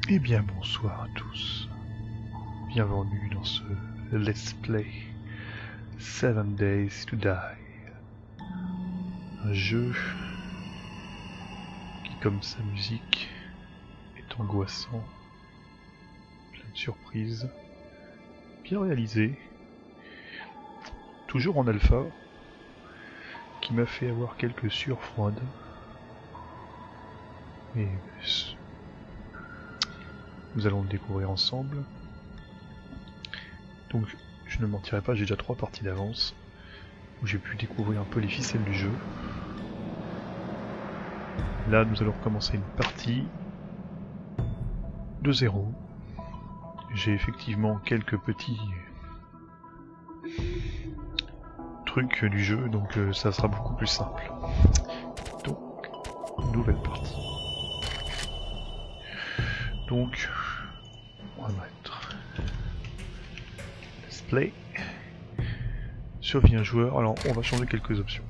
Eh bien bonsoir à tous, bienvenue dans ce Let's Play 7 Days to Die. Un jeu qui, comme sa musique, est angoissant, plein de surprises, bien réalisé, toujours en alpha, qui m'a fait avoir quelques sueurs froides. Mais nous allons le découvrir ensemble. Donc je ne mentirai pas, j'ai déjà 3 parties d'avance où j'ai pu découvrir un peu les ficelles du jeu. Là nous allons recommencer une partie de zéro. J'ai effectivement quelques petits trucs du jeu, donc ça sera beaucoup plus simple. Donc, nouvelle partie. Donc, on va mettre Let's Play. Survie un joueur. Alors, on va changer quelques options.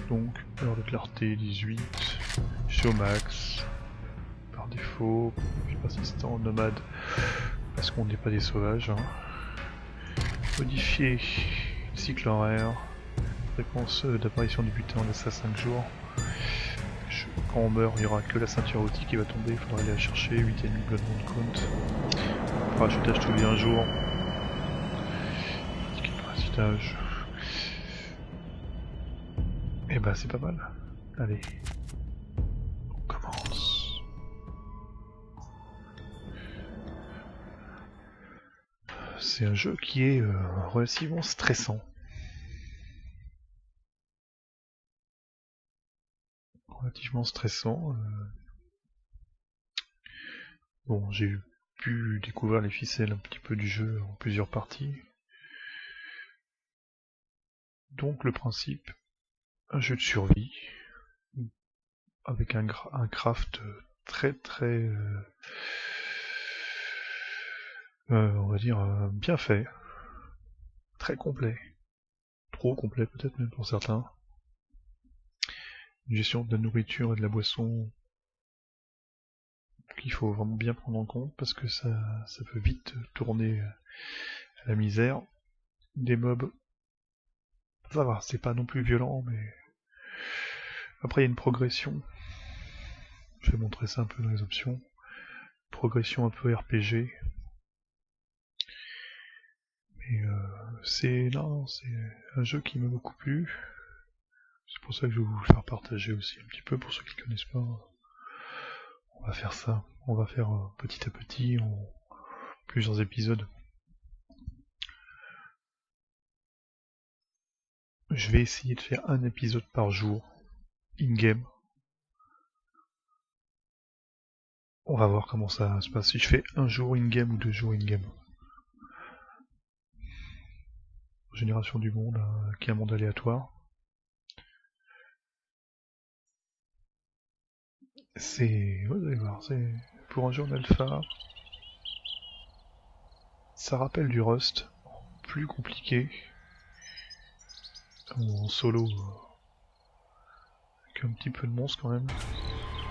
Donc, heure de clarté 18, show max, par défaut, persistant, nomade, parce qu'on n'est pas des sauvages. Hein. Modifier cycle horaire, fréquence d'apparition du butin, on laisse ça 5 jours. Quand on meurt, il n'y aura que la ceinture érotique qui va tomber, il faudra aller la chercher, 8,5 Blood Moon Count. Parachutage tous les 1 jour. Ticket de parachutage. Et bah c'est pas mal. Allez. On commence. C'est un jeu qui est relativement stressant. Bon, j'ai pu découvrir les ficelles un petit peu du jeu en plusieurs parties. Donc le principe, un jeu de survie, avec un craft très on va dire bien fait, très complet, trop complet peut-être même pour certains. Une gestion de la nourriture et de la boisson qu'il faut vraiment bien prendre en compte parce que ça peut vite tourner à la misère. Des mobs, ça va, c'est pas non plus violent, mais après il y a une progression. Je vais montrer ça un peu dans les options. Progression un peu RPG. Mais c'est un jeu qui m'a beaucoup plu. C'est pour ça que je vais vous le faire partager aussi un petit peu pour ceux qui ne connaissent pas. On va faire ça. On va faire petit à petit en plusieurs épisodes. Je vais essayer de faire un épisode par jour, in-game. On va voir comment ça se passe. Si je fais un jour in-game ou 2 jours in-game. Génération du monde, qui est un monde aléatoire. Vous allez voir, c'est pour un jeu en alpha. Ça rappelle du Rust, plus compliqué. En solo, avec un petit peu de monstre quand même.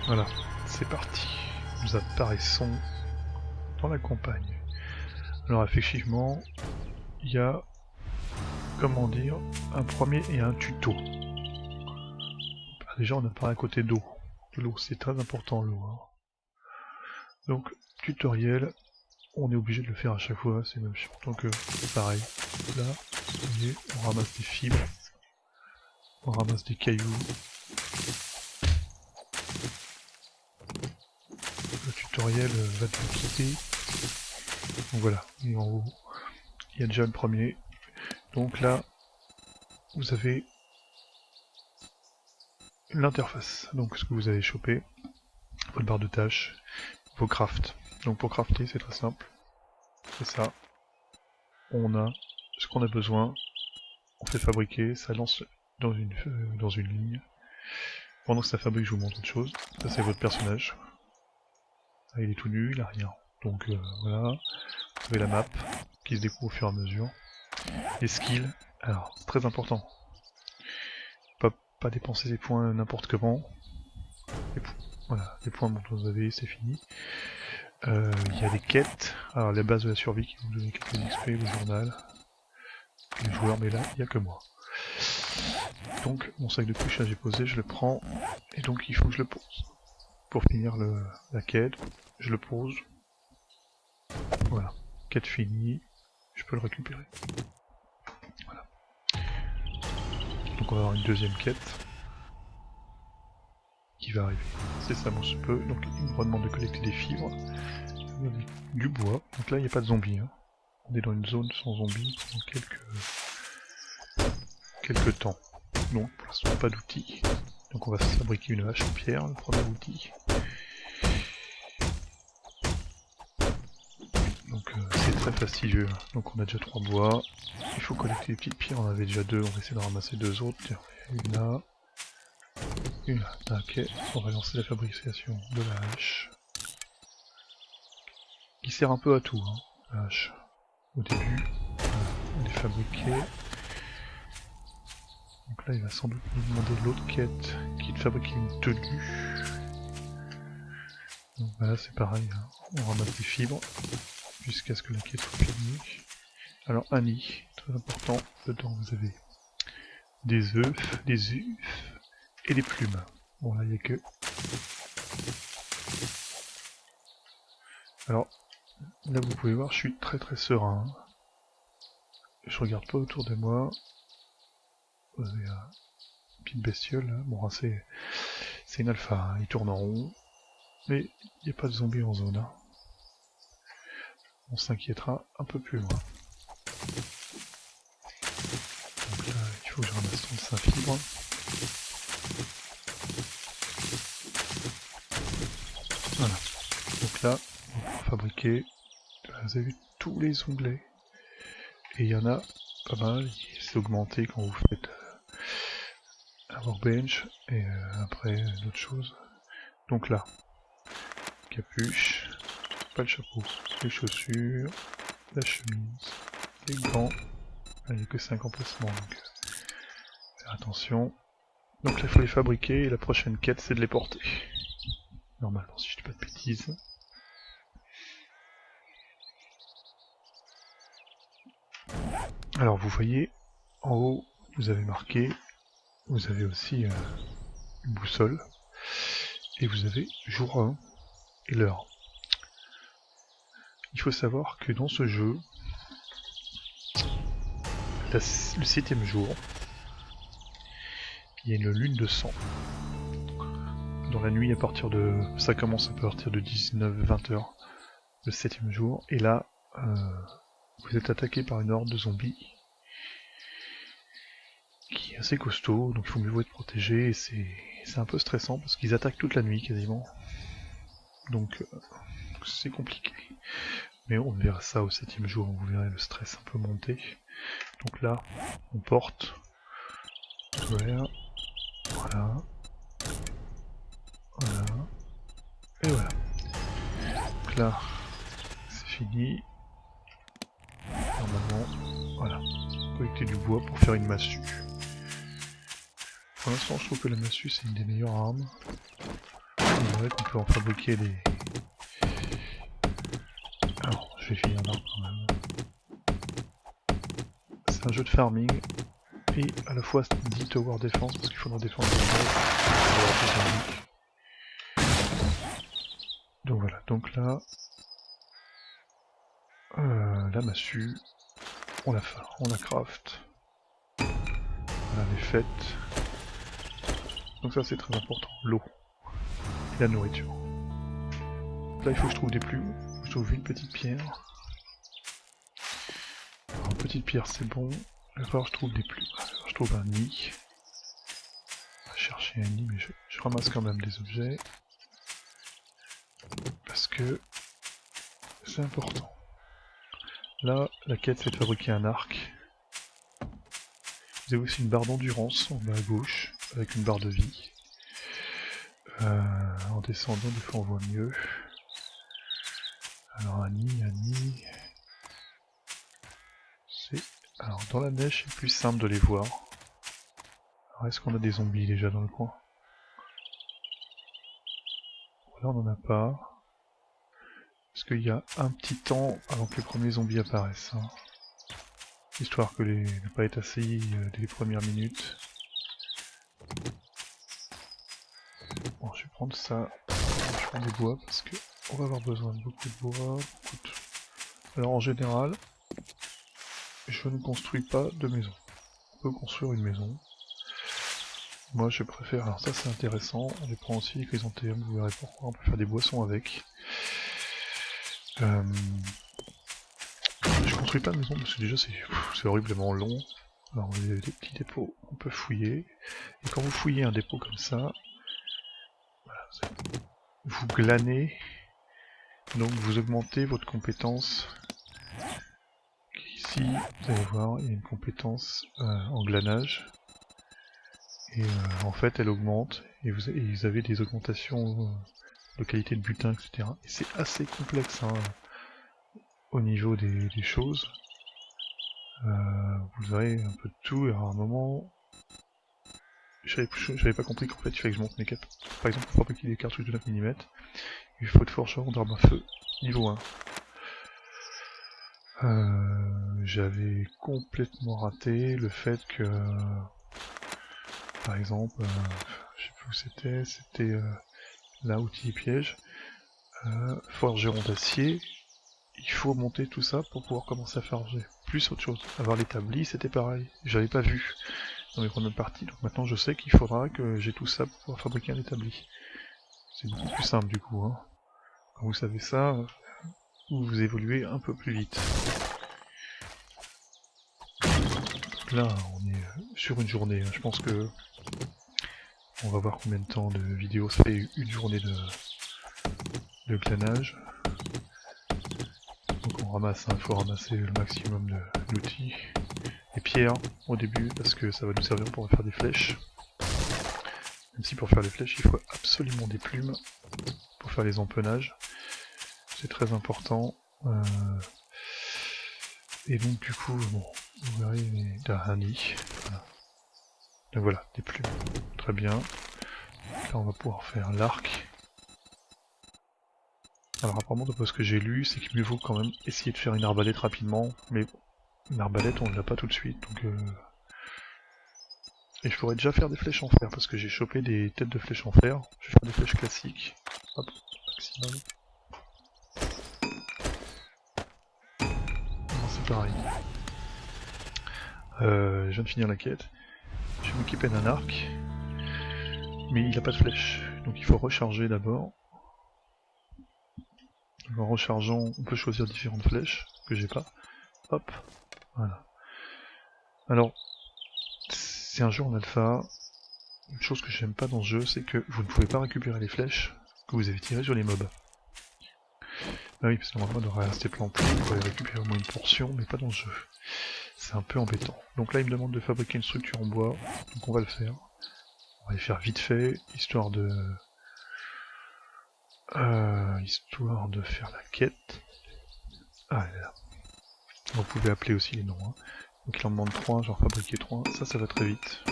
Voilà, c'est parti. Nous apparaissons dans la campagne. Alors effectivement, il y a, comment dire, un premier et un tuto. Déjà on apparaît à côté d'eau. De l'eau, c'est très important l'eau. Hein. Donc, tutoriel, on est obligé de le faire à chaque fois, c'est même chiant. Donc pareil, là, vous voyez, on ramasse des fibres, on ramasse des cailloux. Le tutoriel va te quitter. Donc voilà, et en haut, il y a déjà le premier. Donc là, vous avez l'interface. Donc ce que vous avez chopé, votre barre de tâches, vos crafts. Donc pour crafter, c'est très simple. C'est ça. On a ce qu'on a besoin. On fait fabriquer, ça lance dans une ligne. Pendant que ça fabrique, je vous montre autre chose. Ça c'est votre personnage. Là, il est tout nu, il a rien. Donc voilà. Vous avez la map qui se découvre au fur et à mesure. Les skills, alors c'est très important. Pas dépenser ses points n'importe comment. Voilà, les points dont vous avez, c'est fini. Il y a des quêtes. Alors la base de la survie qui vous donne quelques XP, le journal. Les joueurs, mais là, il n'y a que moi. Donc mon sac de couchage est posé, je le prends, et donc il faut que je le pose. Pour finir la quête, je le pose. Voilà, quête finie, je peux le récupérer. Voilà. Donc on va avoir une deuxième quête qui va arriver. C'est ça mon peu. Donc il me redemande de collecter des fibres, du bois. Donc là il n'y a pas de zombies. Hein. On est dans une zone sans zombies pendant quelques temps. Donc pour l'instant pas d'outils. Donc on va se fabriquer une hache en pierre, le premier outil. Donc c'est très fastidieux. Donc on a déjà 3 bois. Il faut collecter les petites pierres, on en avait déjà 2, on va essayer de ramasser 2 autres. Tiens, une là. Une là. Ok, on va lancer la fabrication de la hache. Qui sert un peu à tout, hein, la hache. Au début, voilà, on est fabriqué. Donc là il va sans doute nous demander l'autre quête, qui est de fabriquer une tenue. Donc là c'est pareil, hein. On ramasse des fibres, jusqu'à ce que la quête soit finie. Alors un nid, très important, dedans vous avez des œufs et des plumes. Bon là il n'y a que... Alors là vous pouvez voir je suis très serein. Je regarde pas autour de moi. Vous avez une petite bestiole là. Bon c'est une alpha, hein. Il tourne en rond. Mais il n'y a pas de zombies en zone. Hein. On s'inquiétera un peu plus loin. Donc là il faut que je ramasse 35 fibres. Voilà. Donc là, on va fabriquer, vous avez vu tous les onglets. Et il y en a pas mal, c'est augmenté quand vous faites un workbench et après d'autres choses. Donc là, capuche, pas le chapeau, les chaussures, la chemise, les gants. Il n'y a que 5 emplacements, donc faire attention. Donc là il faut les fabriquer et la prochaine quête c'est de les porter. Normalement si je dis pas de bêtises. Alors vous voyez, en haut vous avez marqué, vous avez aussi une boussole, et vous avez jour 1 et l'heure. Il faut savoir que dans ce jeu, le 7ème jour, il y a une lune de sang. Dans la nuit à partir de... ça commence à partir de 19-20 heures, le 7ème jour, et là, vous êtes attaqué par une horde de zombies qui est assez costaud, donc il faut mieux vous être protégé, et c'est un peu stressant parce qu'ils attaquent toute la nuit quasiment. Donc c'est compliqué. Mais on verra ça au 7ème jour, vous verrez le stress un peu monter. Donc là, on porte. Voilà. Voilà. Voilà. Et voilà. Donc là, c'est fini. Normalement, voilà. Collecter du bois pour faire une massue. Pour l'instant, je trouve que la massue c'est une des meilleures armes. C'est vrai qu'on peut en fabriquer des... Alors, je vais finir l'arbre quand même. C'est un jeu de farming. Et à la fois dit tower défense parce qu'il faudra défendre les base. Donc voilà, donc là, la massue, on la craft, on l'avait faite. Donc ça c'est très important, l'eau et la nourriture. Là il faut que je trouve des plumes, je trouve une petite pierre. Alors, une petite pierre c'est bon, il va falloir que je trouve des plumes. Alors, je trouve un nid. On va chercher un nid mais je ramasse quand même des objets. Parce que c'est important. Là, la quête c'est de fabriquer un arc. Vous avez aussi une barre d'endurance en bas à gauche, avec une barre de vie. En descendant, des fois on voit mieux. Alors un nid... c'est... Alors dans la neige c'est plus simple de les voir. Alors est-ce qu'on a des zombies déjà dans le coin? Là on n'en a pas. Parce qu'il y a un petit temps avant que les premiers zombies apparaissent. Hein. Histoire que ne pas être assailli dès les premières minutes. Bon, je vais prendre ça. Je prends des bois parce que on va avoir besoin de beaucoup de bois. Alors en général, je ne construis pas de maison. On peut construire une maison. Moi je préfère, alors ça c'est intéressant, on les prend aussi les chrysanthèmes, vous verrez pourquoi, on peut faire des boissons avec. Je construis pas de maison parce que déjà c'est horriblement long. Alors il y a des petits dépôts, on peut fouiller. Et quand vous fouillez un dépôt comme ça, voilà, vous glanez, donc vous augmentez votre compétence. Ici, vous allez voir, il y a une compétence en glanage. Et en fait elle augmente, et vous avez des augmentations de qualité de butin, etc. Et c'est assez complexe hein, au niveau des choses. Vous avez un peu de tout, et à un moment, j'avais pas compris qu'en fait il fallait que je monte mes cartes. Par exemple, pour fabriquer des cartouches de 9 mm, il faut de forgeron d'armes à feu, niveau 1. J'avais complètement raté le fait que, par exemple, je sais plus où c'était là, outil piège, forgeron d'acier, il faut monter tout ça pour pouvoir commencer à forger. Plus autre chose, avoir l'établi c'était pareil, j'avais pas vu dans mes premières parties, donc maintenant je sais qu'il faudra que j'ai tout ça pour pouvoir fabriquer un établi. C'est beaucoup plus simple du coup, hein. Quand vous savez ça, vous évoluez un peu plus vite. Là on est sur une journée, hein. Je pense que on va voir combien de temps de vidéo ça fait une journée de clanage. Donc on ramasse, il faut ramasser le maximum d'outils. Les pierres au début parce que ça va nous servir pour faire des flèches. Même si pour faire les flèches il faut absolument des plumes pour faire les empennages. C'est très important. Et donc du coup, bon, vous verrez les Dahani. Voilà. Donc voilà, des plumes. Très bien. Là on va pouvoir faire l'arc. Alors apparemment d'après ce que j'ai lu, c'est qu'il mieux vaut quand même essayer de faire une arbalète rapidement, mais bon, une arbalète on ne l'a pas tout de suite, donc et je pourrais déjà faire des flèches en fer, parce que j'ai chopé des têtes de flèches en fer. Je vais faire des flèches classiques. Hop, maximum. Non, c'est pareil. Je viens de finir la quête. Je vais m'équiper d'un arc. Mais il n'a pas de flèche, donc il faut recharger d'abord. En rechargeant, on peut choisir différentes flèches, que j'ai pas. Hop, voilà. Alors, c'est un jeu en alpha. Une chose que j'aime pas dans ce jeu, c'est que vous ne pouvez pas récupérer les flèches que vous avez tirées sur les mobs. Bah oui, parce que normalement on devrait rester planté, vous pouvez récupérer au moins une portion, mais pas dans le jeu. C'est un peu embêtant. Donc là il me demande de fabriquer une structure en bois, donc on va le faire. On va les faire vite fait, histoire de faire la quête. Ah, elle est là. Vous pouvez appeler aussi les noms. Hein. Donc il en demande 3, genre fabriquer 3, ça va très vite.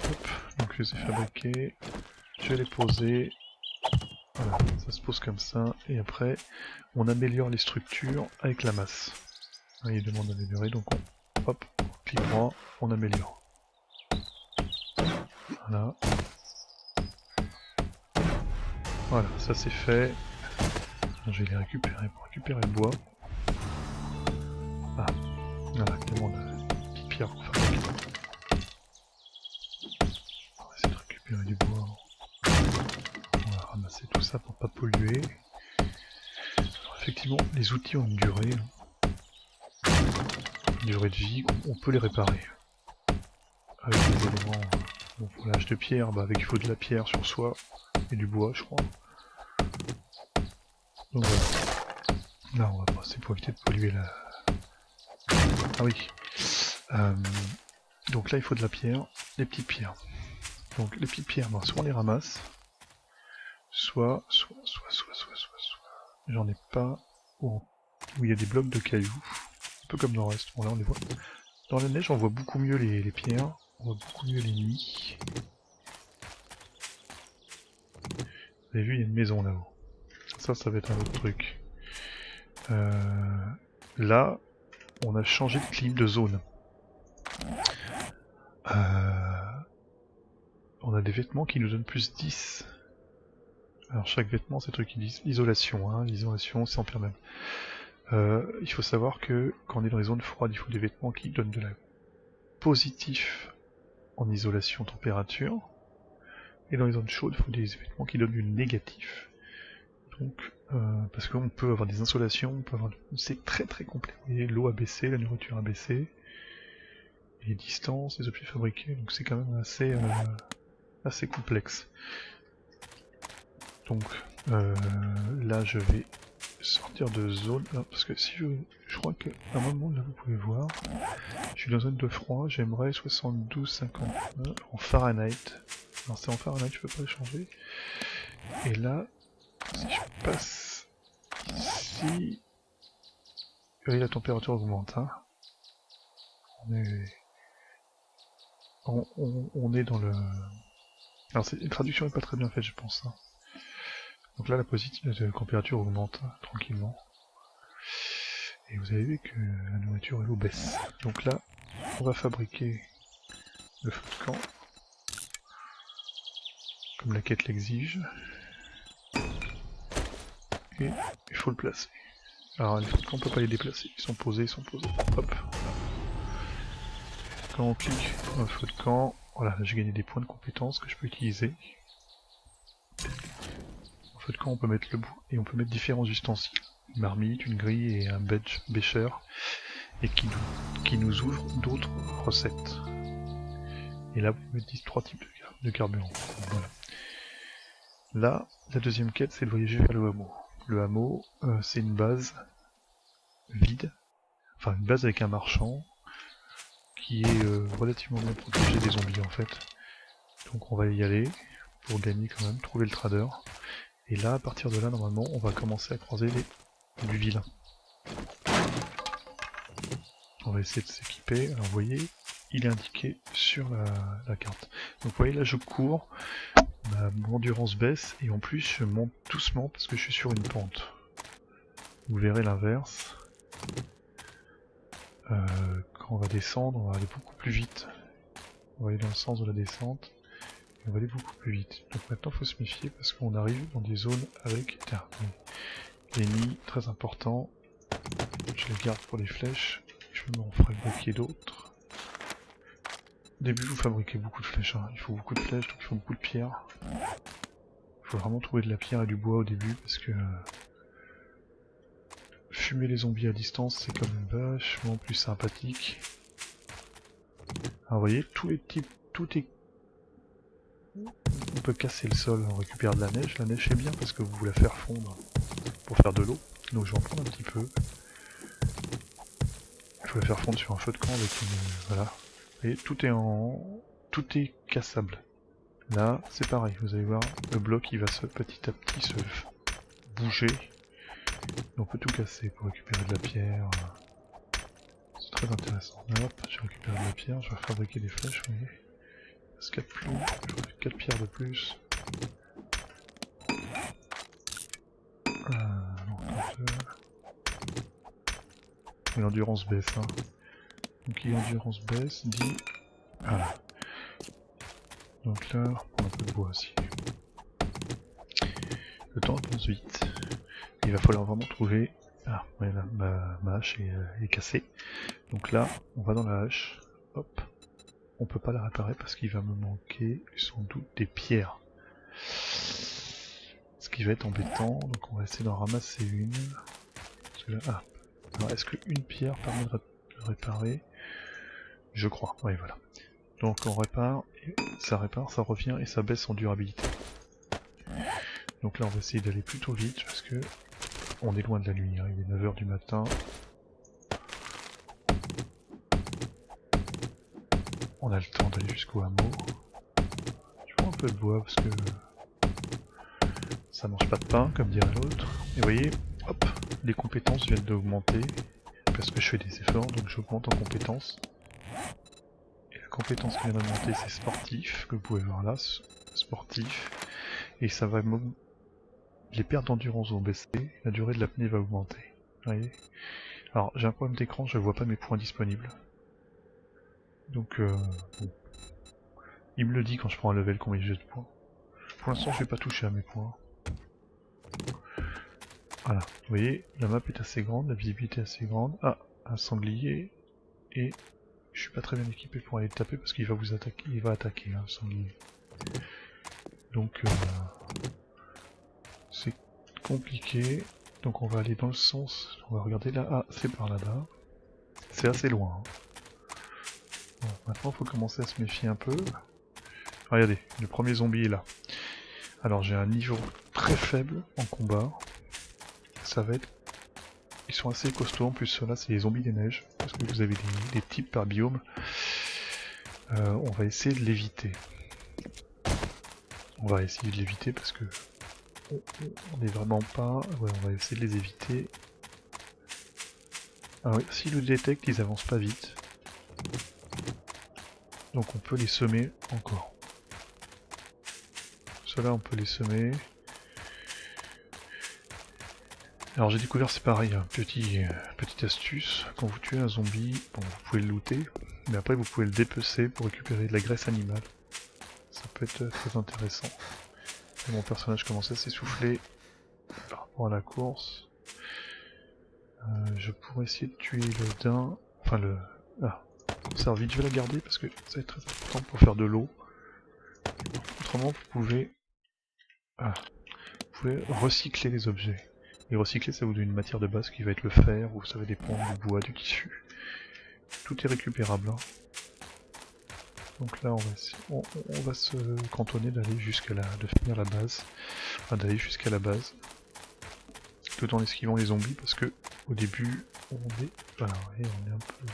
Hop, donc je les ai fabriqués, je vais les poser. Voilà, ça se pose comme ça, et après on améliore les structures avec la masse. Là, il demande d'améliorer, donc on clique droit, on améliore. Voilà. Voilà, ça c'est fait. Je vais les récupérer pour récupérer le bois. Ah, voilà, il demande une petite pierre pour fabriquer. On va essayer de récupérer du bois. On va ramasser tout ça pour pas polluer. Alors, effectivement, les outils ont une durée. Une durée de vie, on peut les réparer. Avec des éléments. Bon, pour l'âge de pierre, bah avec il faut de la pierre sur soi et du bois, je crois. Donc voilà. Là, on va passer pour éviter de polluer la. Ah oui. Donc là, il faut de la pierre, des petites pierres. Donc les petites pierres, bon, soit on les ramasse, soit. J'en ai pas. Où il y a des blocs de cailloux. Un peu comme dans le reste. Bon, là, on les voit. Dans la neige, on voit beaucoup mieux les pierres. On voit beaucoup mieux les nids. Vous avez vu, il y a une maison là-haut. Ça va être un autre truc. Là, on a changé de clim de zone. On a des vêtements qui nous donnent plus 10. Alors chaque vêtement, c'est truc qui dit isolation, hein. L'isolation c'est empire même. Il faut savoir que quand on est dans les zones froides, il faut des vêtements qui donnent de la positif en isolation température. Et dans les zones chaudes, il faut des vêtements qui donnent du négatif. Donc, parce qu'on peut avoir des insolations, on peut avoir... c'est très très complet. Vous voyez, l'eau a baissé, la nourriture a baissé, les distances, les objets fabriqués, donc c'est quand même assez complexe. Donc là je vais sortir de zone, parce que si je crois qu'à un moment là vous pouvez voir, je suis dans zone de froid, j'aimerais 72,59 en Fahrenheit. Alors c'est en Fahrenheit, je peux pas le changer. Et là, si je passe ici, vous voyez la température augmente, hein. On est dans le... Alors la traduction est pas très bien faite je pense, hein. Donc là la positive, la température augmente hein, tranquillement. Et vous avez vu que la nourriture et l'eau baissent. Donc là, on va fabriquer le feu de camp, comme la quête l'exige. Et il faut le placer. Alors les feux de camp on peut pas les déplacer, ils sont posés, Hop. Quand on clique dans le feu de camp, voilà, j'ai gagné des points de compétences que je peux utiliser. En feu de camp on peut mettre le bout et on peut mettre différents ustensiles. Une marmite, une grille et un bêcheur, et qui nous ouvre d'autres recettes. Et là vous pouvez mettre 3 types de carburant. Voilà. Là, la deuxième quête c'est de voyager vers le hameau. Le hameau, c'est une base vide, enfin une base avec un marchand, qui est relativement bien protégé des zombies en fait. Donc on va y aller, pour gagner quand même, trouver le trader. Et là, à partir de là, normalement, on va commencer à croiser du vilain. On va essayer de s'équiper. Alors vous voyez, il est indiqué sur la carte. Donc vous voyez, là je cours, mon endurance baisse, et en plus je monte doucement parce que je suis sur une pente. Vous verrez l'inverse. Quand on va descendre, on va aller beaucoup plus vite. On va aller dans le sens de la descente. On va aller beaucoup plus vite. Donc maintenant il faut se méfier parce qu'on arrive dans des zones avec les nids très importants. Je les garde pour les flèches. Je vais m'en fabriquer d'autres. Au début vous fabriquez beaucoup de flèches, hein. Il faut beaucoup de flèches, donc il faut beaucoup de pierres. Il faut vraiment trouver de la pierre et du bois au début parce que fumer les zombies à distance c'est quand même vachement plus sympathique. Alors vous voyez, tous les types, tout est... On peut casser le sol, on récupère de la neige est bien parce que vous voulez la faire fondre pour faire de l'eau, donc je vais en prendre un petit peu. Je vais la faire fondre sur un feu de camp avec une... voilà. Et tout est cassable. Là, c'est pareil, vous allez voir, le bloc il va petit à petit se bouger. Et on peut tout casser pour récupérer de la pierre. C'est très intéressant. Hop, j'ai récupéré de la pierre, je vais fabriquer des flèches, vous voyez. Il reste 4 plus, je vais faire 4 pierres de plus. Et l'endurance baisse, hein. Donc qui l'endurance baisse dit... Voilà. Donc là, on a un peu de bois aussi. Le temps avance vite. Il va falloir vraiment trouver... Ah, ouais, là, ma hache est cassée. Donc là, on va dans la hache. Hop. On peut pas la réparer parce qu'il va me manquer sans doute des pierres. Ce qui va être embêtant. Donc on va essayer d'en ramasser une. Parce que là, ah. Alors est-ce qu'une pierre permet de réparer? Je crois. Oui, voilà. Donc on répare, ça revient et ça baisse en durabilité. Donc là on va essayer d'aller plutôt vite parce que on est loin de la nuit, hein. Il est 9 h du matin. On a le temps d'aller jusqu'au hameau. Je prends un peu de bois parce que ça mange pas de pain comme dirait l'autre. Et vous voyez, hop, les compétences viennent d'augmenter parce que je fais des efforts, donc j'augmente en compétences. Et la compétence qui vient d'augmenter c'est sportif, que vous pouvez voir là, sportif. Et ça va les pertes d'endurance vont baisser, la durée de l'apnée va augmenter. Vous voyez. Alors j'ai un problème d'écran, je vois pas mes points disponibles. Donc bon. Il me le dit quand je prends un level combien j'ai de points. Pour l'instant je vais pas toucher à mes points. Voilà, vous voyez, la map est assez grande, la visibilité est assez grande. Ah, un sanglier. Et je suis pas très bien équipé pour aller le taper parce qu'il va vous attaquer, il va attaquer hein, le sanglier. Donc c'est compliqué. Donc on va aller dans le sens, on va regarder là, ah c'est par là-bas. C'est assez loin. Hein. Bon, maintenant il faut commencer à se méfier un peu. Regardez, le premier zombie est là. Alors j'ai un niveau très faible en combat. Ça va être... Ils sont assez costauds, en plus ceux-là c'est les zombies des neiges. Parce que vous avez des types par biome. On va essayer de l'éviter. On va essayer de l'éviter parce que... On n'est vraiment pas... Ouais, on va essayer de les éviter. Ah oui, s'ils le détectent, ils avancent pas vite. Donc on peut les semer encore. Ceux-là on peut les semer. Alors j'ai découvert, c'est pareil, petite astuce, quand vous tuez un zombie, bon, vous pouvez le looter, mais après vous pouvez le dépecer pour récupérer de la graisse animale. Ça peut être très intéressant. Et mon personnage commence à s'essouffler par rapport à la course. Je pourrais essayer de tuer le daim, enfin le... Ah, ça vite, je vais la garder parce que ça va être très important pour faire de l'eau. Autrement vous pouvez... Ah, vous pouvez recycler les objets. Et recycler, ça vous donne une matière de base qui va être le fer, ou ça va dépendre du bois, du tissu. Tout est récupérable. Hein. Donc là, on va se cantonner d'aller jusqu'à de finir la base. Enfin, d'aller jusqu'à la base. Tout en esquivant les zombies, parce que au début, on est... Voilà, et on est un peu...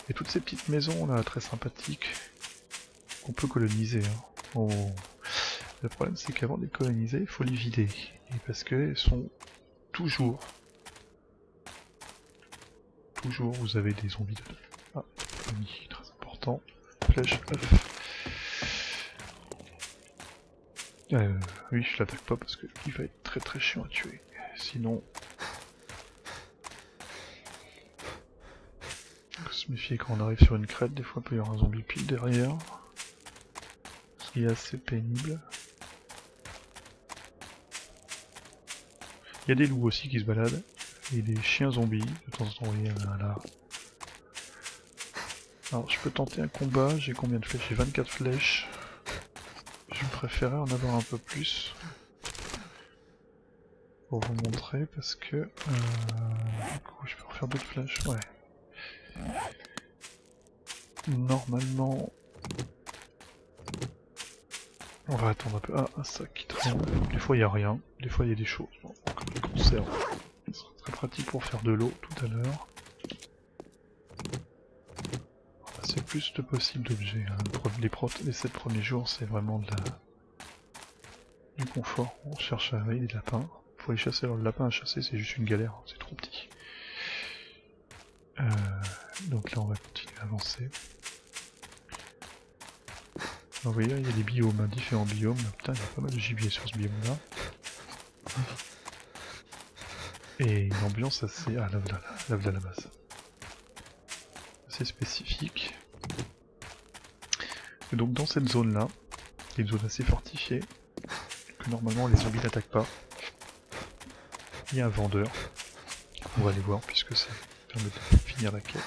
Et toutes ces petites maisons là, très sympathiques, qu'on peut coloniser. Hein. Le problème, c'est qu'avant de les coloniser, il faut les vider. Et parce qu'elles sont toujours, vous avez des zombies dedans. Ah, très important. Flèche, oui, je l'attaque pas parce qu'il va être très chiant à tuer. Sinon, faut se méfier quand on arrive sur une crête, des fois il peut y avoir un zombie pile derrière. Ce qui est assez pénible. Il y a des loups aussi qui se baladent, et des chiens zombies, de temps en temps, vous voyez, là. Alors je peux tenter un combat, j'ai combien de flèches? J'ai 24 flèches. Je préférais en avoir un peu plus. Pour vous montrer, parce que... du coup, je peux refaire d'autres flèches, ouais. Normalement... On va attendre un peu. Ah, un sac qui traîne. Des fois il n'y a rien, des fois il y a des choses. Bon, comme les conserves. Ce sera très pratique pour faire de l'eau tout à l'heure. C'est plus de possible d'objets. Hein. Les 7 premiers jours, c'est vraiment du confort. On cherche à avaler des lapins. Faut les chasser. Alors le lapin à chasser, c'est juste une galère. C'est trop petit. Donc là, on va continuer à avancer. Alors, vous voyez, il y a des biomes, hein, différents biomes. Putain, il y a pas mal de gibier sur ce biome-là. Et une ambiance assez... Ah, là voilà la base. Assez spécifique. Et donc dans cette zone-là, il y a une zone assez fortifiée, que normalement les zombies n'attaquent pas. Il y a un vendeur. On va aller voir puisque ça permet de finir la quête.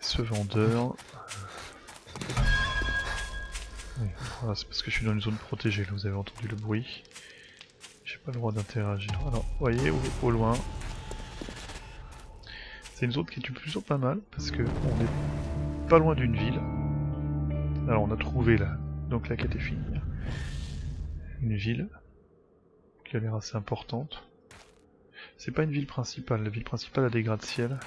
Ce vendeur... Oui, voilà, c'est parce que je suis dans une zone protégée, là vous avez entendu le bruit. J'ai pas le droit d'interagir. Alors, vous voyez, au loin... C'est une zone qui est plutôt pas mal, parce que on est pas loin d'une ville. Alors on a trouvé là, donc la quête est finie. Une ville qui a l'air assez importante. C'est pas une ville principale, la ville principale a des gratte-ciel.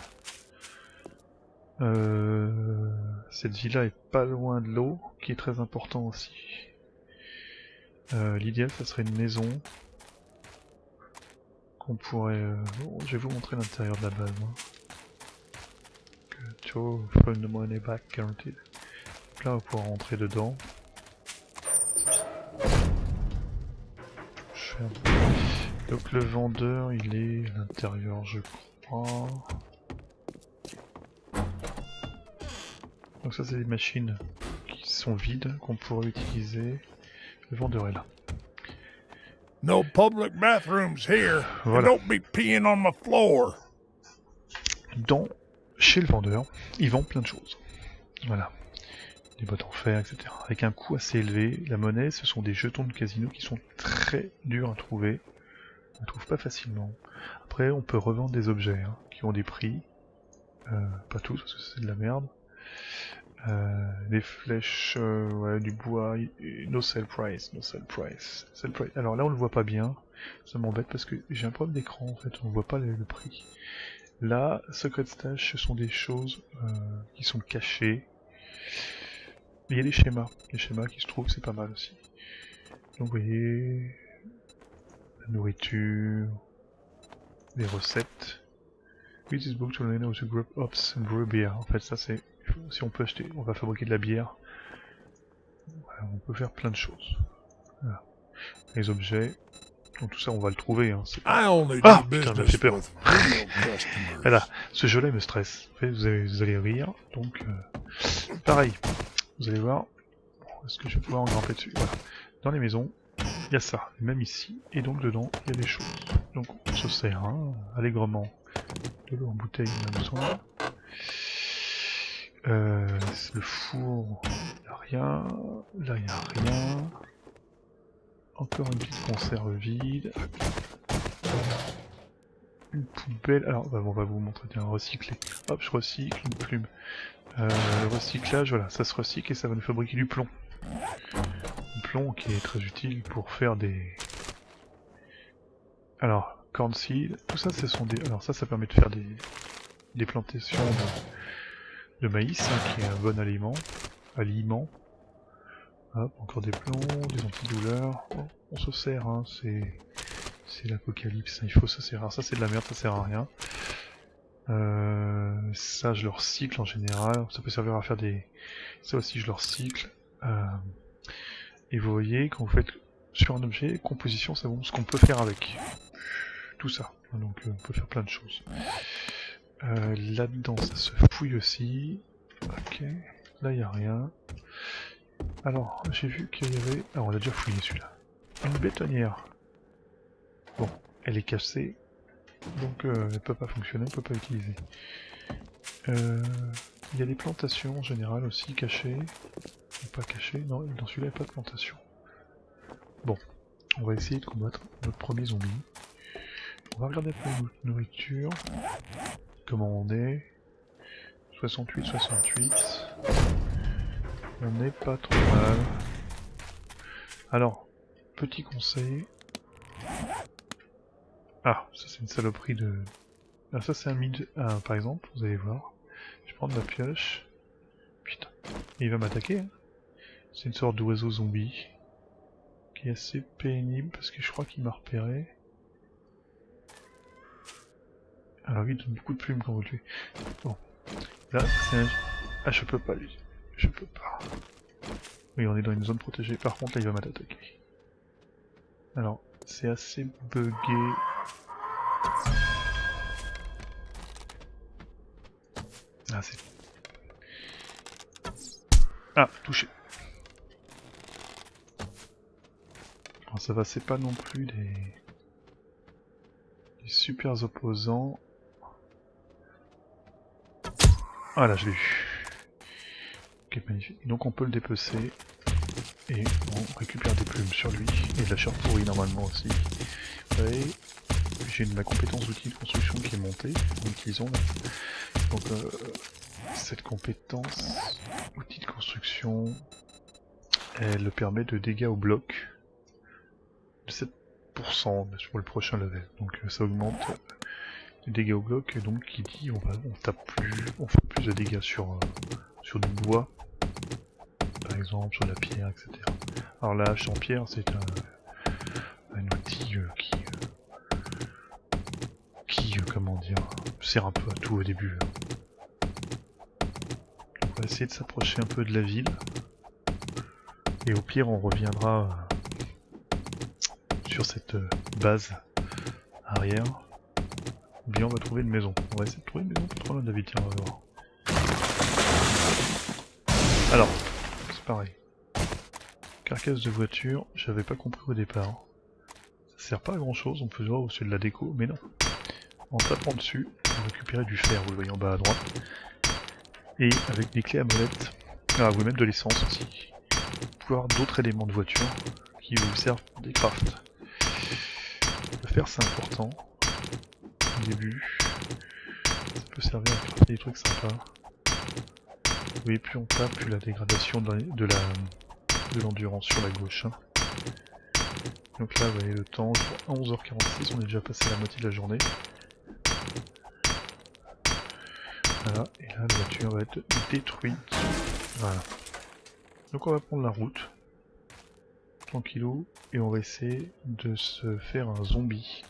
Cette ville-là est pas loin de l'eau, qui est très important aussi. L'idéal, ça serait une maison qu'on pourrait... je vais vous montrer l'intérieur de la base. Hein. From the money back guaranteed. Donc là, on va pouvoir rentrer dedans. faire. Donc le vendeur, il est à l'intérieur, je crois. Donc ça, c'est des machines qui sont vides, qu'on pourrait utiliser. Le vendeur est là. No public bathrooms here. Voilà. And don't be peeing on my floor. Chez le vendeur, ils vendent plein de choses. Voilà. Des boîtes en fer, etc. Avec un coût assez élevé. La monnaie, ce sont des jetons de casino qui sont très durs à trouver. On ne trouve pas facilement. Après, on peut revendre des objets hein, qui ont des prix. Pas tous, parce que c'est de la merde. Des flèches, ouais, du bois, no sell price, no sell price. Sell price. Alors là on le voit pas bien, ça m'embête parce que j'ai un problème d'écran en fait, on ne voit pas le prix. Là, Secret Stash, ce sont des choses qui sont cachées. Mais il y a des schémas qui se trouvent, c'est pas mal aussi. Donc vous voyez, la nourriture, les recettes. Read this book to learn how to grow hops and brew beer. En fait ça c'est... Si on peut acheter, on va fabriquer de la bière. Voilà, on peut faire plein de choses. Voilà. Les objets. Donc tout ça on va le trouver. Hein. I only Ah do putain, business fait peur. with real customers. Voilà, ce jeu-là me stresse. En fait, vous allez rire. Donc pareil. Vous allez voir. Bon, est-ce que je vais pouvoir en grimper dessus? Voilà. Dans les maisons, il y a ça. Même ici. Et donc dedans, il y a des choses. Donc on se sert hein, allègrement de l'eau en bouteille, on a besoin. Le four, il n'y a rien. Là, il n'y a rien. Encore une petite conserve vide. Une poubelle. Alors, on va vous montrer un recyclé. Hop, je recycle une plume. Le recyclage, voilà, ça se recycle et ça va nous fabriquer du plomb. Du plomb qui est très utile pour faire des... Alors, corn seed, tout ça, ce sont des... Alors ça permet de faire des plantations de maïs, hein, qui est un bon aliment. Hop, encore des plombs, des antidouleurs. Oh, on se sert, hein, c'est l'apocalypse, il faut se servir. Alors ça c'est de la merde, ça sert à rien. Ça je le recycle en général, ça peut servir à faire des... Ça aussi je le recycle. Et vous voyez, quand vous faites sur un objet, composition, ça montre ce qu'on peut faire avec. Tout ça, donc on peut faire plein de choses. Là-dedans ça se fouille aussi. Ok, là il n'y a rien. Alors, j'ai vu qu'il y avait... Ah, on l'a déjà fouillé celui-là. Une bétonnière. Bon, elle est cassée. Donc elle peut pas fonctionner, on peut pas utiliser. Il y a des plantations en général aussi cachées. Ou pas cachées, non, dans celui-là il n'y a pas de plantation. Bon, on va essayer de combattre notre premier zombie. On va regarder un peu notre nourriture. Comment on est. 68, 68. On n'est pas trop mal. Alors, petit conseil. Ah, ça c'est une saloperie de... Ah, ça c'est un mid... Ah, par exemple, vous allez voir. Je vais prendre la pioche. Putain, il va m'attaquer. Hein. C'est une sorte d'oiseau zombie. Qui est assez pénible parce que je crois qu'il m'a repéré. Alors lui il donne beaucoup de plumes quand vous le tuez. Bon. Là, c'est un... Ah, je peux pas lui. Je peux pas. Oui, on est dans une zone protégée. Par contre, là, il va m'attaquer. Alors, c'est assez buggé. Ah, c'est... Ah, touché. Alors, ça va, c'est pas non plus des super opposants. Ah là, je l'ai eu. Ok, magnifique. Donc on peut le dépecer. Et on récupère des plumes sur lui. Et de la chair pourrie normalement aussi. Ouais. J'ai ma compétence d'outil de construction qui est montée. En utilisant là. Donc cette compétence outil de construction, elle permet de dégâts au bloc de 7% pour le prochain level. Donc ça augmente les dégâts au bloc. Et donc qui dit on fait plus de dégâts sur du bois. Par exemple sur la pierre, etc. Alors la hache en pierre c'est un outil qui comment dire, sert un peu à tout au début. On va essayer de s'approcher un peu de la ville. Et au pire on reviendra sur cette base arrière, ou bien on va trouver une maison. On va essayer de trouver une maison pas trop loin de la ville, tiens, on va voir. Alors, c'est pareil. Carcasse de voiture, j'avais pas compris au départ. Ça sert pas à grand chose, on peut voir au-dessus de la déco, mais non. En tapant dessus, vous récupérez du fer, vous le voyez en bas à droite. Et avec des clés à molette, vous même de l'essence aussi. Vous pouvez avoir d'autres éléments de voiture qui vous servent pour des crafts. Le fer c'est important. Au début, ça peut servir à crafter des trucs sympas. Vous voyez, plus on tape, plus la dégradation de l'endurance sur la gauche. Hein. Donc là, vous voyez le temps, à 11h46, on est déjà passé la moitié de la journée. Voilà, et là la voiture va être détruite. Voilà. Donc on va prendre la route, tranquillou, et on va essayer de se faire un zombie.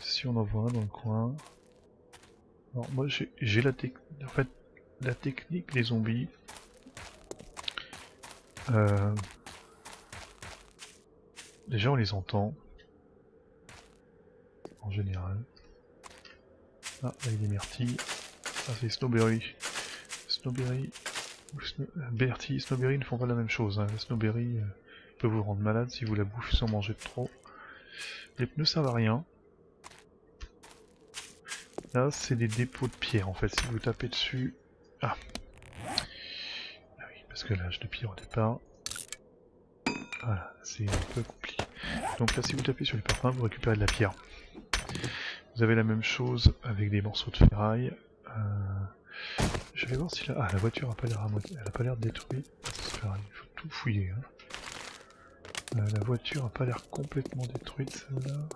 Si on en voit un dans le coin. Alors moi j'ai la technique, en fait, la technique des zombies. Déjà on les entend, en général. Ah, là il est myrtille. Ah c'est Snowberry. Snowberry... Bertie, Snowberry ne font pas la même chose. Hein. La Snowberry peut vous rendre malade si vous la bouffez sans manger de trop. Les pneus servent à rien. Là, c'est des dépôts de pierre en fait. Si vous tapez dessus. Ah oui, parce que l'âge de pierre au départ. Voilà, c'est un peu compliqué. Donc là, si vous tapez sur les parpaings, vous récupérez de la pierre. Vous avez la même chose avec des morceaux de ferraille. Je vais voir si la... Ah, la voiture a pas l'air elle a pas l'air détruite. Il faut tout fouiller. Hein. La voiture a pas l'air complètement détruite, celle-là.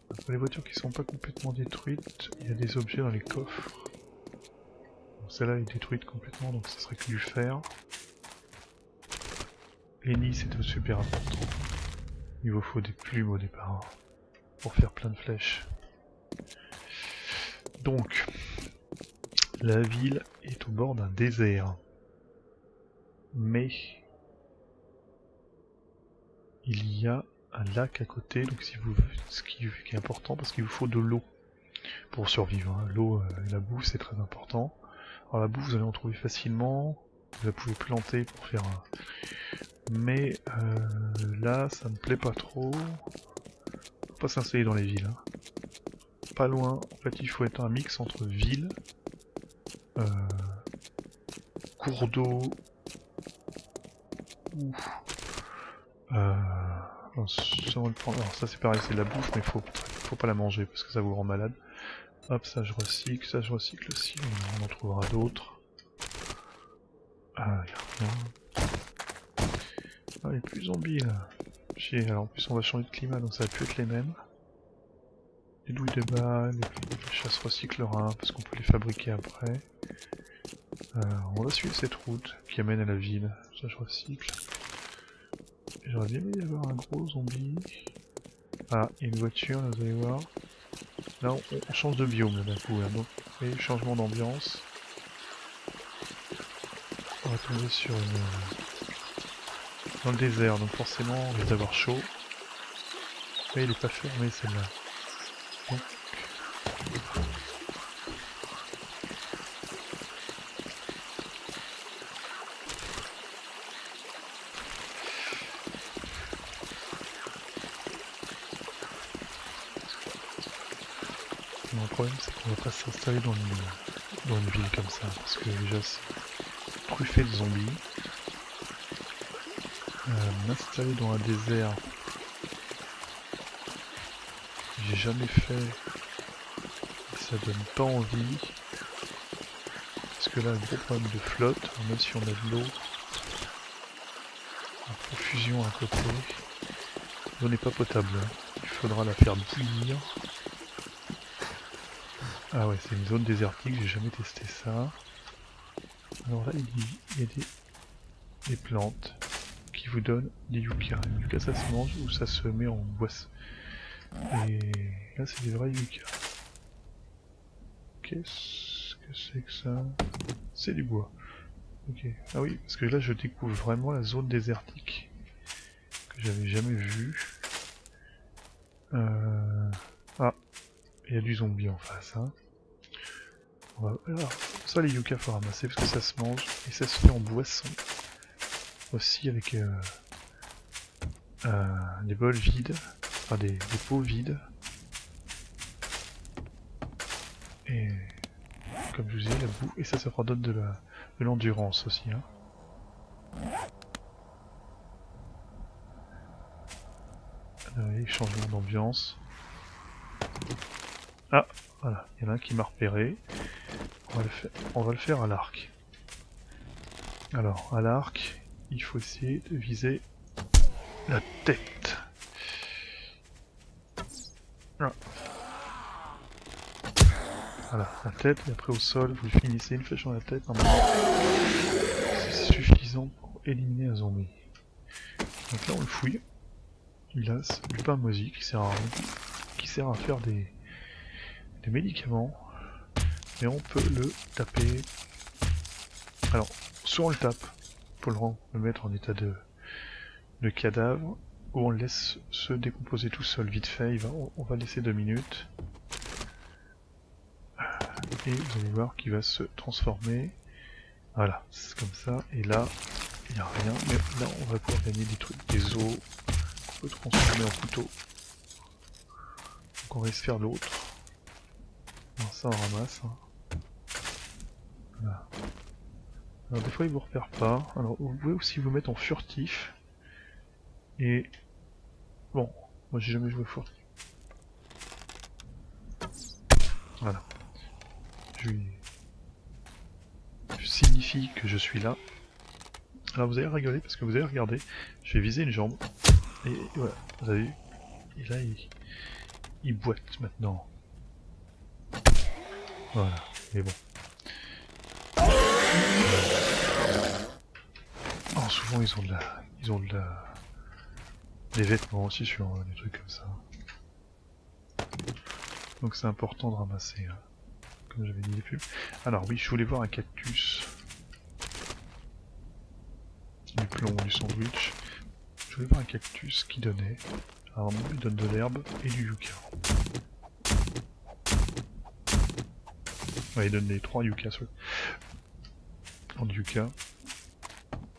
Pour les voitures qui sont pas complètement détruites, il y a des objets dans les coffres. Celle-là est détruite complètement, donc ça serait que du fer. Les nids, c'est super important. Il vous faut des plumes au départ, hein, pour faire plein de flèches. Donc, la ville est au bord d'un désert. Mais il y a un lac à côté, donc si vous, ce qui est important parce qu'il vous faut de l'eau pour survivre. Hein. L'eau et la bouffe c'est très important. Alors la bouffe vous allez en trouver facilement, vous la pouvez planter pour faire un... Mais là ça me plaît pas trop. Faut pas s'installer dans les villes. Hein. Pas loin, en fait il faut être un mix entre ville, cours d'eau, ou... alors ça c'est pareil, c'est de la bouffe, mais faut pas la manger parce que ça vous rend malade. Hop, ça je recycle aussi, on en trouvera d'autres. Ah, y'a rien. Ah, les plus zombies là. Chier, alors en plus on va changer de climat donc ça va plus être les mêmes. Les douilles de balles, les chasses recyclera parce qu'on peut les fabriquer après. On va suivre cette route qui amène à la ville, ça je recycle. J'aurais bien aimé y avoir un gros zombie. Ah, il y a une voiture, là, vous allez voir. Là, on change de biome d'un coup, hein, donc, et changement d'ambiance. On va tomber sur une... dans le désert, donc forcément, on risque d'avoir chaud. Mais il est pas fermé, celle-là. Donc... Le problème c'est qu'on va pas s'installer dans une ville comme ça, parce que déjà c'est truffé de zombies. M'installer dans un désert, j'ai jamais fait, ça donne pas envie. Parce que là, le gros problème de flotte, même si on a de l'eau en profusion à côté, l'eau n'est pas potable, hein. Il faudra la faire bouillir. Ah ouais, c'est une zone désertique, j'ai jamais testé ça. Alors là, il y a des plantes qui vous donnent des yucca. Les yucca ça se mange ou ça se met en boisson. Et là c'est des vrais yucca. Qu'est-ce que c'est que ça? C'est du bois. Ok. Ah oui, parce que là je découvre vraiment la zone désertique que j'avais jamais vue. Ah, il y a du zombie en face. Hein. Alors, ça les yucca faut ramasser parce que ça se mange et ça se fait en boisson. Aussi avec des bols vides, enfin des pots vides. Et comme je vous disais, la boue, et ça redonne de l'endurance aussi. Hein. Allez, changement d'ambiance. Ah, voilà, il y en a un qui m'a repéré. On va le faire à l'arc. Alors, à l'arc, il faut essayer de viser la tête. Ah. Voilà, la tête, et après au sol, vous finissez une flèche dans la tête. C'est suffisant pour éliminer un zombie. Donc là, on le fouille. Il a du pain moisi qui sert à faire des médicaments. Et on peut le taper. Alors, soit on le tape pour le mettre en état de cadavre, ou on le laisse se décomposer tout seul vite fait. On va laisser 2 minutes. Et vous allez voir qu'il va se transformer. Voilà, c'est comme ça. Et là, il n'y a rien. Mais là, on va pouvoir gagner des trucs, des os qu'on peut transformer en couteau. Donc on va se faire l'autre. Alors ça, on ramasse. Hein. Voilà. Alors des fois, il vous repère pas. Alors vous pouvez aussi vous mettre en furtif. Et bon, moi j'ai jamais joué furtif. Voilà. Je signifie que je suis là. Alors vous allez rigoler parce que vous allez regarder, je vais viser une jambe, et voilà, vous avez vu, et là il boite maintenant. Voilà, mais bon. Alors souvent ils ont des vêtements aussi sur des trucs comme ça. Donc c'est important de ramasser, hein, comme j'avais dit les pubs. Alors oui, je voulais voir un cactus. Du plomb, du sandwich. Je voulais voir un cactus qui donnait. Alors il donne de l'herbe et du yucca. Ouais, il donne les 3 yuccas en yucca.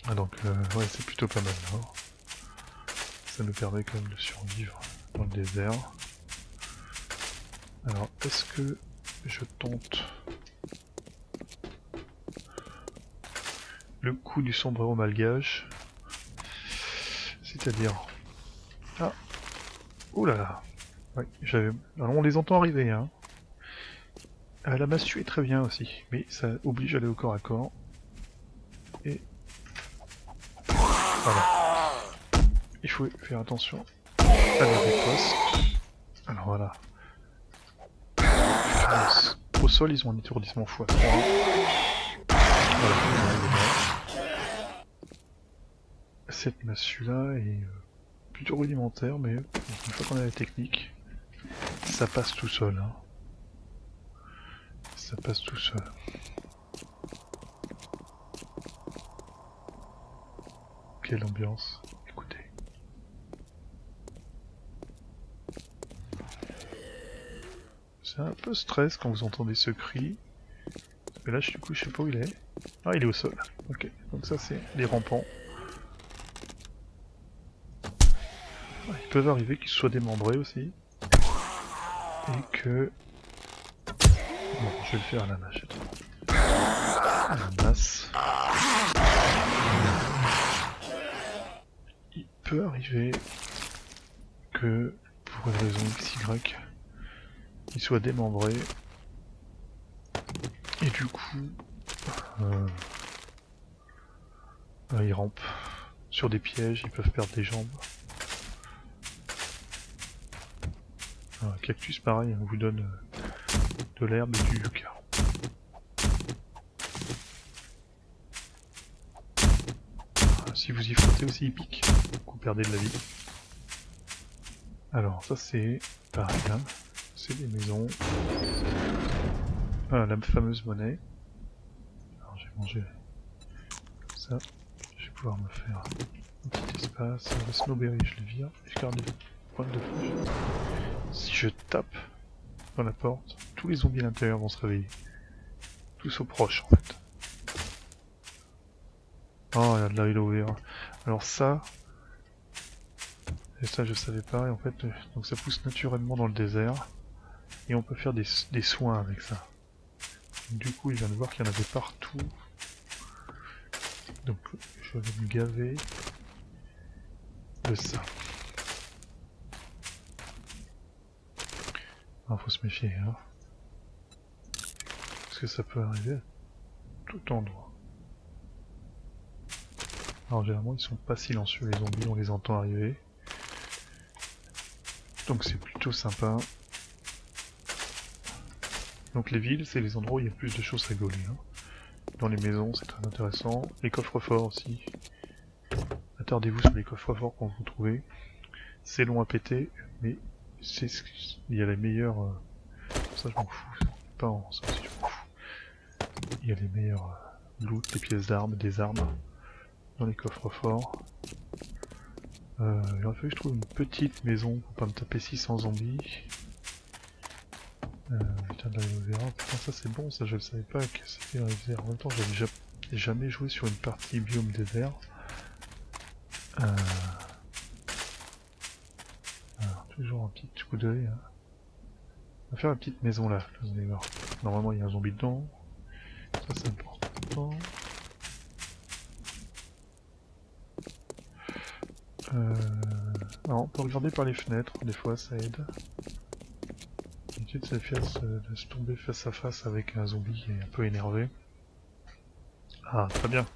Ah donc ouais, c'est plutôt pas mal là. Ça nous permet quand même de survivre dans le désert. Alors est-ce que je tente le coup du sombrero malgache? C'est-à-dire... Ah, oh là là. Ouais, alors on les entend arriver, hein. La massue est très bien aussi, mais ça oblige à aller au corps à corps. Et... voilà. Il faut faire attention à la riposte. Alors voilà. Au sol, ils ont un étourdissement x3. Voilà. Cette massue-là est plutôt rudimentaire, mais une fois qu'on a la technique, ça passe tout seul. Hein. Ça passe tout seul. Quelle ambiance, écoutez. C'est un peu stress quand vous entendez ce cri. Mais là, du coup, je sais pas où il est. Ah, il est au sol. Ok, donc ça c'est les rampants. Ils peuvent arriver qu'ils soient démembrés aussi. Et que... bon, je vais le faire à la machette. À la masse. Il peut arriver que, pour une raison XY, il soit démembré. Et du coup... ils rampent sur des pièges, ils peuvent perdre des jambes. Un cactus pareil, on vous donne de l'herbe et du yucca. Si vous y frottez aussi, il pique, donc vous perdez de la vie. Alors ça c'est pareil, hein. C'est des maisons. Voilà la fameuse monnaie. Alors j'ai mangé comme ça, je vais pouvoir me faire un petit espace. Le snowberry je le vire, et je garde des points de flèche. si je tape dans la porte, tous les zombies à l'intérieur vont se réveiller. Tous aux proches en fait. Oh, il y a de la île ouvert. Alors ça... Et ça je savais pas, et en fait, donc ça pousse naturellement dans le désert. Et on peut faire des soins avec ça. Du coup, je viens de voir qu'il y en avait partout. Donc, je vais me gaver de ça. Alors, faut se méfier, hein. Parce que ça peut arriver à tout endroit. Alors, généralement, ils sont pas silencieux, les zombies, on les entend arriver. Donc, c'est plutôt sympa. Donc, les villes, c'est les endroits où il y a plus de choses à gauler, hein. Dans les maisons, c'est très intéressant. Les coffres forts aussi. Attardez-vous sur les coffres forts quand vous trouvez. C'est long à péter, mais c'est il y a les meilleurs... Ça je m'en fous, pas en ça aussi je m'en fous. Il y a les meilleurs loot, des pièces d'armes, des armes dans les coffres forts. Il aurait fallu que je trouve une petite maison pour pas me taper 600 zombies. Putain, de la verra. Putain, ça c'est bon, ça je le savais pas que c'était un désert. En même temps, j'avais jamais joué sur une partie biome désert. Alors, toujours un petit coup d'œil. Hein. On va faire la petite maison là, vous allez voir. Normalement, il y a un zombie dedans. Ça c'est important. Alors, on peut regarder par les fenêtres, des fois ça aide. L'habitude c'est de se tomber face à face avec un zombie qui est un peu énervé. Ah, très bien.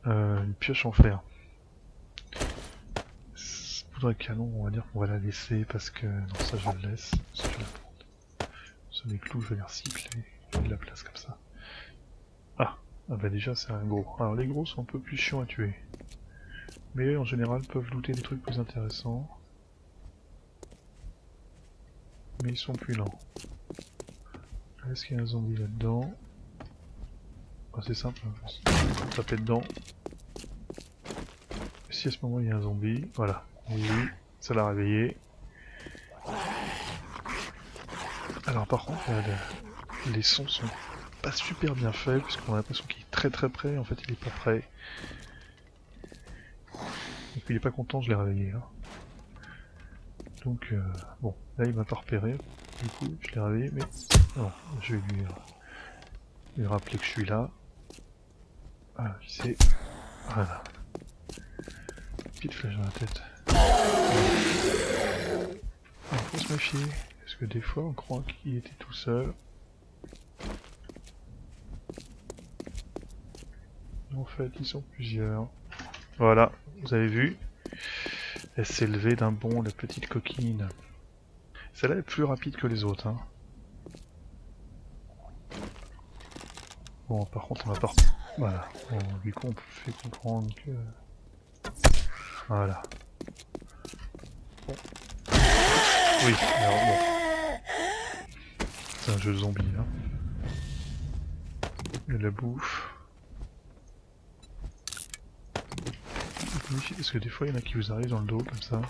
Une pioche en fer. Poudre à canon, on va dire qu'on va la laisser parce que... Non, ça je le laisse. Ça, je la prends. Ça, les clous, je vais les recycler. J'ai de la place comme ça. Ah bah déjà c'est un gros. Alors les gros sont un peu plus chiants à tuer. Mais en général peuvent looter des trucs plus intéressants. Mais ils sont plus lents. Est-ce qu'il y a un zombie là-dedans? Ah, c'est simple, hein. Taper dedans. Si à ce moment il y a un zombie, voilà. Oui, ça l'a réveillé. Alors par contre, les sons sont pas super bien faits, puisqu'on a l'impression qu'il est très près, en fait il est pas prêt. Donc il est pas content, je l'ai réveillé. Hein. Donc bon, là il m'a pas repéré, du coup je l'ai réveillé, mais non, je vais lui rappeler que je suis là. Ah, il sait. Voilà. Petite flèche dans la tête. Alors, faut se méfier, parce que des fois on croit qu'il était tout seul. En fait, ils sont plusieurs. Voilà, vous avez vu. Elle s'est levée d'un bond, la petite coquine. Celle-là est plus rapide que les autres. Hein. Bon, par contre, on va pas... Voilà. Bon, du coup, on fait comprendre que... Voilà. Bon. Oui, alors bon. C'est un jeu de zombie, là. Il y a de la bouffe. Parce que des fois il y en a qui vous arrivent dans le dos comme ça.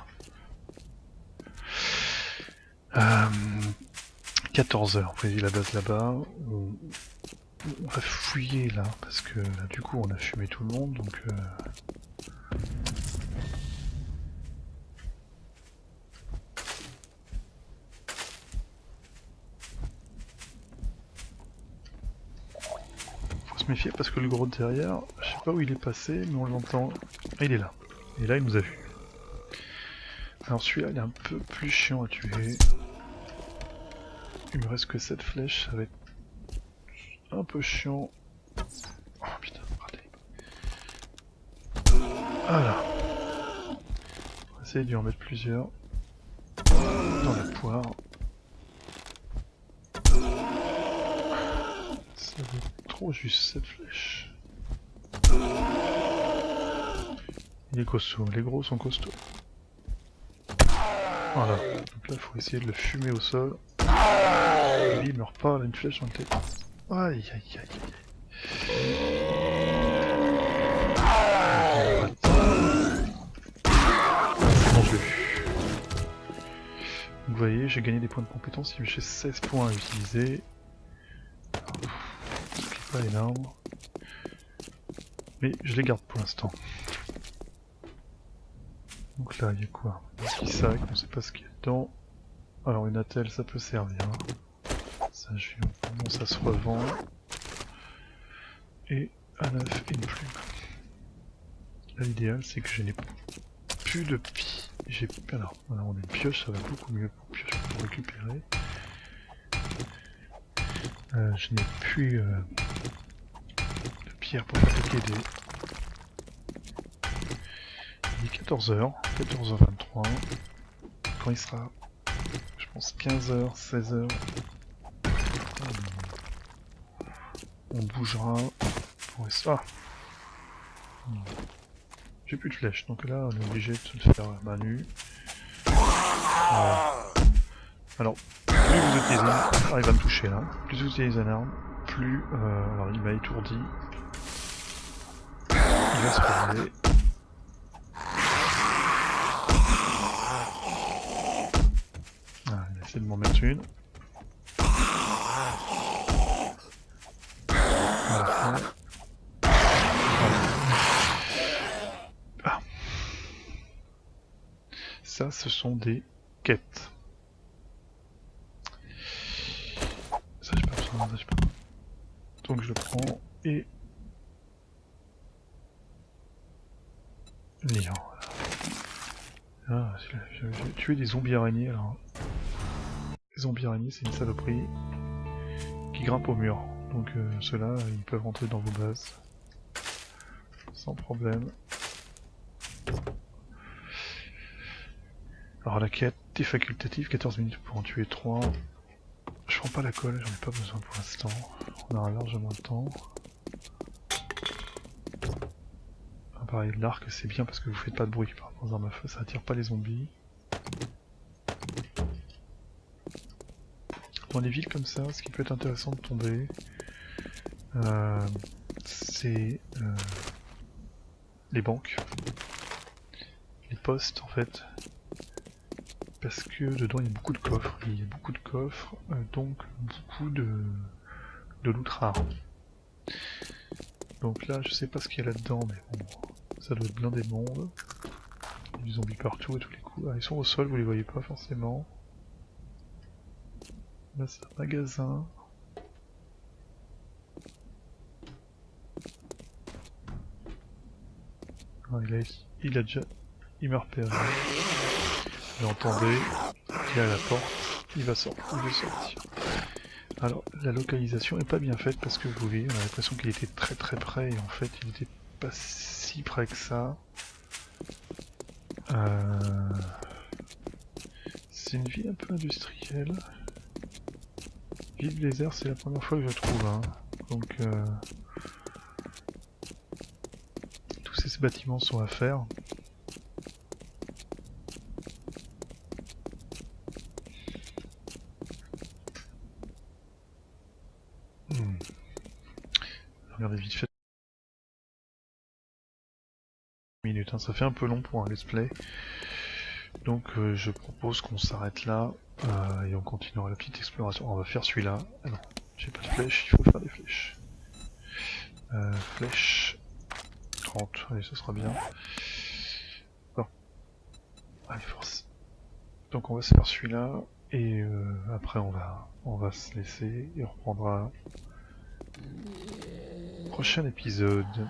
14h, on fait la base là-bas. On va fouiller là, parce que là du coup on a fumé tout le monde, donc... Faut se méfier parce que le gros derrière, je sais pas où il est passé, mais on l'entend. Ah, il est là. Et là il nous a vu. Alors celui-là il est un peu plus chiant à tuer. Il me reste que cette flèche, ça va être un peu chiant. Oh putain, raté. Voilà. On va essayer d'y en mettre plusieurs. Dans la poire. Ça va être trop juste cette flèche. Il est costaud, les gros sont costauds. Voilà, donc là il faut essayer de le fumer au sol. Lui il meurt pas, il a une flèche dans la tête. Aïe aïe aïe aïe. Mange-le. vous voyez, j'ai gagné des points de compétence, j'ai 16 points à utiliser. Ce qui est pas énorme. Mais je les garde pour l'instant. Donc là, il y a quoi? Un petit sac, on sait pas ce qu'il y a dedans. Alors une attelle, ça peut servir. Ça, bon, ça se revend. Et un œuf et une plume. Là, l'idéal, c'est que je n'ai plus de pie. Alors, on a une pioche, ça va beaucoup mieux pour pioche pour récupérer. Je n'ai plus de pierre pour fabriquer des... Il est 14h, 14h23. Quand il sera, je pense, 15h, 16h, on bougera pour ça. J'ai plus de flèches, donc là on est obligé de se le faire à main nue. Voilà. Alors, plus vous utilisez... Ah, il va me toucher là. Plus vous utilisez une arme, plus... alors il m'a étourdi. Il va se relever. Ah, il a essayé de m'en mettre une. Voilà. Ah. Ça, ce sont des quêtes. Ça, j'ai pas besoin, ça, j'ai pas. Donc je le prends et... lire. Ah, j'ai tué des zombies araignées alors. Les zombies araignées, c'est une saloperie qui grimpe au mur. Donc ceux-là, ils peuvent rentrer dans vos bases. Sans problème. Alors la quête est facultative, 14 minutes pour en tuer 3. Je prends pas la colle, j'en ai pas besoin pour l'instant. On aura largement le temps. Ah, pareil, l'arc c'est bien parce que vous faites pas de bruit par rapport aux armes à feu, ça attire pas les zombies. Dans les villes comme ça, ce qui peut être intéressant de tomber, c'est les banques, les postes en fait, parce que dedans il y a beaucoup de coffres, donc beaucoup de loot rare. Donc là je sais pas ce qu'il y a là-dedans, mais bon, ça doit être blindé de monde. Il y a des zombies partout à tous les coups. Ah, ils sont au sol, vous les voyez pas forcément. Là c'est un magasin. Ah, il m'a repéré. Vous l'entendez, il est à la porte, il va sortir. Alors la localisation est pas bien faite parce que vous voyez, on a l'impression qu'il était très très près et en fait il était pas si près que ça. C'est une ville un peu industrielle. Ville désert, c'est la première fois que je trouve, hein. Donc tous ces bâtiments sont à faire. Regardez vite fait. Minutes, hein. Ça fait un peu long pour un let's play. Donc je propose qu'on s'arrête là et on continuera la petite exploration. On va faire celui-là. Ah non, j'ai pas de flèches, il faut faire des flèches. Flèches 30, allez ça sera bien. Bon. Allez force. Donc on va se faire celui-là et après on va se laisser et on reprendra prochain épisode.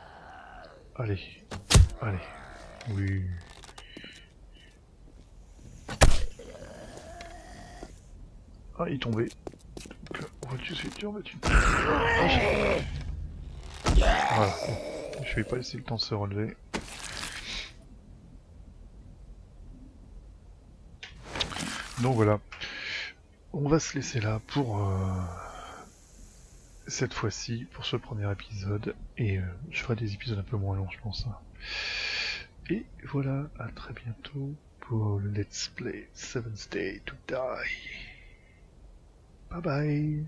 Allez, oui. Ah, il est tombé. Donc, on va tout de suite, on va tout de suite. Voilà. Je vais pas laisser le temps de se relever. Donc voilà. On va se laisser là pour cette fois-ci, pour ce premier épisode. Et je ferai des épisodes un peu moins longs, je pense. Et voilà, à très bientôt pour le Let's Play 7 Days to Die. Bye bye.